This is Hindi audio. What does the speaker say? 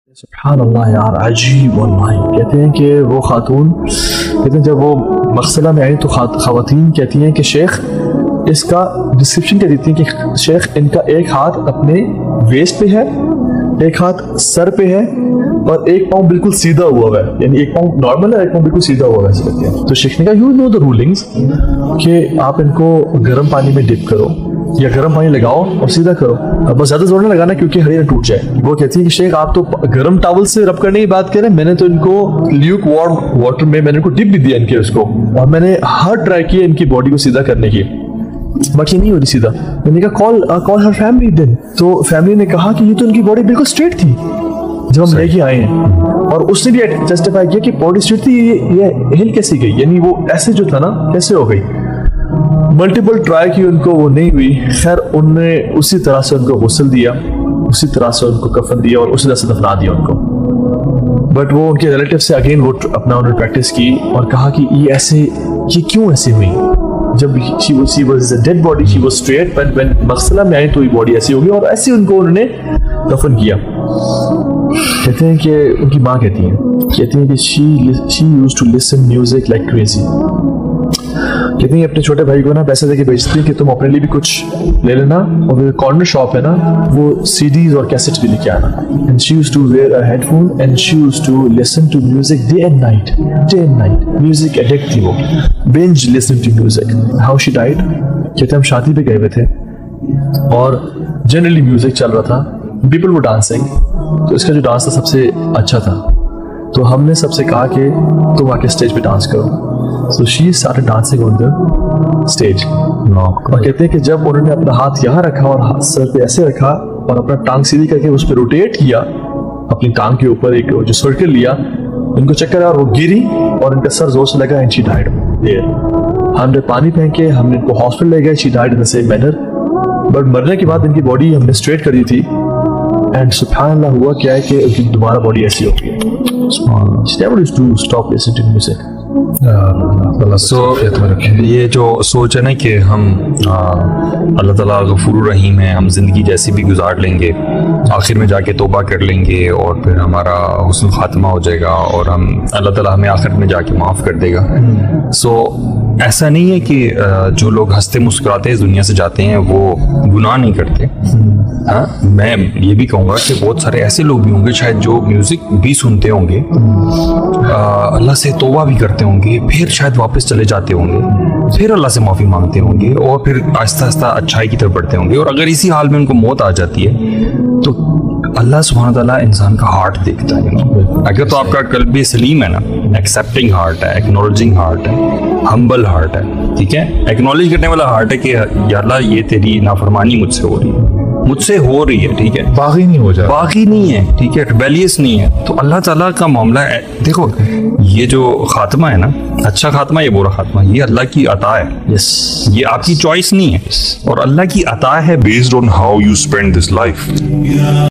सुभान अल्लाह यार, अजीब वल्लाही। कहते हैं कि वो खातून, कहते हैं जब वो मकसला में आई तो ख़वातीन कहती हैं कि शेख इसका डिस्क्रिप्शन क्या देती है कि शेख इनका एक हाथ अपने वेस्ट पे है, एक हाथ सर पे है और एक पाँव बिल्कुल सीधा हुआ है, यानी एक पाँव नॉर्मल है, एक पाँव बिल्कुल सीधा हुआ है ऐसे करके। तो शेख ने कहा यू नो द रूलिंग्स कि आप इनको गर्म पानी में डिप करो या गर्म पानी लगाओ और सीधा करो, अब बस ज्यादा जोर नहीं लगाना क्योंकि हड्डियां टूट जाए। वो कहती है कि शेख आप तो गर्म टॉवल से रब करने की बात करें, मैंने तो इनको ल्यूक वार्म वाटर में मैंने इनको डिप भी दिया इनके उसको, और मैंने हर ट्राई किया इनकी बॉडी को सीधा करने की, बाकी नहीं हो रही सीधा। मैंने कहा कॉल हर फैमिली देन। तो फैमिली ने कहा कि ये तो इनकी बॉडी बिल्कुल स्ट्रेट थी जब हम लेके आए हैं, और उसने भी जस्टिफाई किया कि बॉडी स्ट्रेट थी, ये हिल कैसे गई, यानी वो ऐसे जो था ना कैसे हो गई। मल्टीपल ट्राई की उनको वो नहीं हुई। खैर उनने उसी तरह से उनको गुस्ल दिया, उसी तरह से उनको कफन दिया और उसी तरह से दफना दिया उनको। बट वो उनके रिलेटिव से अगेन वो अपना उन्होंने प्रैक्टिस की और कहा कि ये क्यों ऐसे हुई। जब she was a dead body, she was straight, but when मकसला में आई तो ये बॉडी ऐसी होगी, और ऐसे उनको उन्होंने दफन किया। कहते हैं कि उनकी माँ कहती है कि she used to listen music like crazy। कहती है अपने छोटे भाई को ना पैसे देके बेचती है कि तुम अपने लिए भी कुछ ले लेना, और कॉर्नर शॉप है ना वो सीडीज और कैसेट्स भी लेके आना। And she used to wear a headphone and she used to listen to music day and night. Music addict थी वो, binge listening to music. How she died, कहते हम शादी पे गए हुए थे और जनरली म्यूजिक चल रहा था, पीपल वर डांसिंग, तो इसका जो डांस था सबसे अच्छा था, तो हमने सबसे कहा कि तुम आके स्टेज पे डांस करो। So she started dancing on the stage। और कहते हैं कि जब उन्होंने अपना हाथ यहाँ रखा और सर पे ऐसे रखा और अपना टांग सीधी करके उस पर रोटेट किया, अपनी टांग के ऊपर एक जो सर्कल लिया, उनको चक्कर आया और वो गिरी और इनका सर जोर से लगा एंड शी डाइड देयर। हमने पानी फेंके, हमने इनको हॉस्पिटल ले गए, she died in the same manner. But मरने के बाद इनकी बॉडी हमने स्ट्रेट कर दी थी एंड सुभान अल्लाह हुआ क्या है कि उनकी दोबारा बॉडी ऐसी हो गई। She never used to stop listening to music। ये जो सोच है ना कि हम अल्लाह ताला गफूर रहीम है, हम जिंदगी जैसी भी गुजार लेंगे, आखिर में जाके तौबा कर लेंगे और फिर हमारा हुस्न खात्मा हो जाएगा और हम अल्लाह ताला हमें आखिर में जाके माफ़ कर देगा। ऐसा नहीं है कि जो लोग हंसते मुस्कुराते इस दुनिया से जाते हैं वो गुनाह नहीं करते। हाँ, मैं ये भी कहूँगा कि बहुत सारे ऐसे लोग भी होंगे शायद जो म्यूजिक भी सुनते होंगे, अल्लाह से तौबा भी करते होंगे, फिर शायद वापस चले जाते होंगे, फिर अल्लाह से माफ़ी मांगते होंगे और फिर आहिस्ता आहिस्ता अच्छाई की तरफ बढ़ते होंगे, और अगर इसी हाल में उनको मौत आ जाती है तो अल्लाह सुब्हान ताला इंसान का हार्ट देखता है। अगर तो आपका कल्ब सलीम है ना, एक्सेप्टिंग हार्ट है, एक्नॉलेजिंग हार्ट है, हम्बल हार्ट है, ठीक है, एक्नॉलेज करने वाला हार्ट है कि या अल्लाह ये तेरी नाफरमानी मुझसे हो रही है, ठीक है, बागी नहीं हो जाए, बागी नहीं है, ठीक है, रिबेलियस नहीं है, तो अल्लाह ताला का मामला है। देखो ये जो खात्मा है ना, अच्छा खात्मा या बुरा खात्मा, ये अल्लाह की अता है। यस, ये आपकी चॉइस नहीं है, और अल्लाह की अता है based on how you spend this life.